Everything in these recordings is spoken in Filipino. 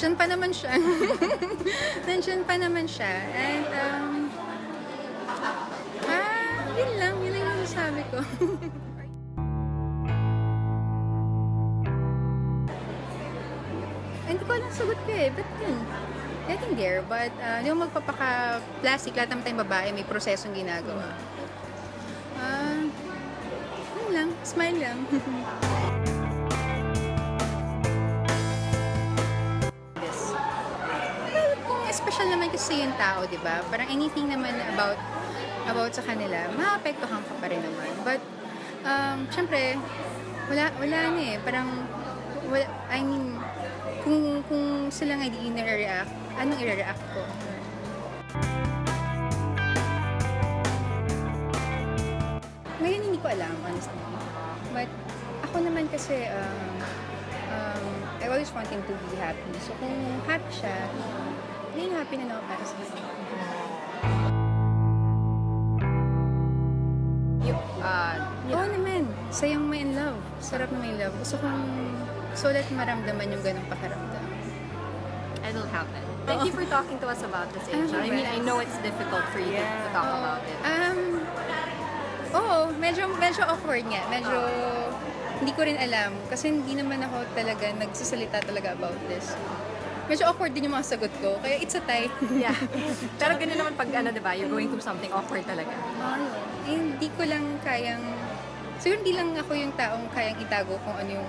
nandyan pa naman siya. Nandyan pa naman siya. And, yun lang yung masasabi ko. Hindi ko alam sagot ko eh. But yun, getting there. But yung magpapaka-plastic, lahat naman tayong babae, may prosesong ginagawa. Yun lang, smile lang. Well, kung special naman kasi yung tao, di ba? Parang anything naman about sa kanila, maapektuhan ka pa rin naman. But, syempre, wala na eh. Parang, I mean, kung sila nga hindi i-react, anong i-react ko? Ngayon hindi ko alam, honestly. But ako naman kasi, I always want him to be happy. So kung happy siya, naging happy na ako para sa kanya. Oo naman, sayang may in love. Sarap na may love. Gusto kong sulit maramdaman yung ganong pakiramdam. It'll happen. Thank you for talking to us about this, Angel. I mean, I know it's difficult for you to talk about it. Medyo awkward nga. Medyo hindi ko rin alam. Kasi hindi naman ako talaga nagsasalita talaga about this. Medyo awkward din yung mga sagot ko. Kaya it's a tie. Yeah. Pero ganun naman pag diba, you're going through something awkward talaga. Hindi ko lang kayang... Siguro hindi lang ako yung taong kayang itago kung ano yung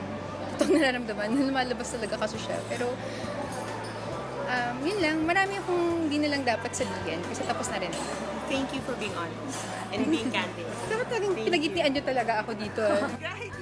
totoong nararamdaman. Lumalabas talaga kasi siya. Pero, yun lang. Marami akong hindi na lang dapat sabihin. Kasi tapos na rin. Thank you for being honest and being candid. Dapat talagang pinagitian nyo talaga ako dito. Right?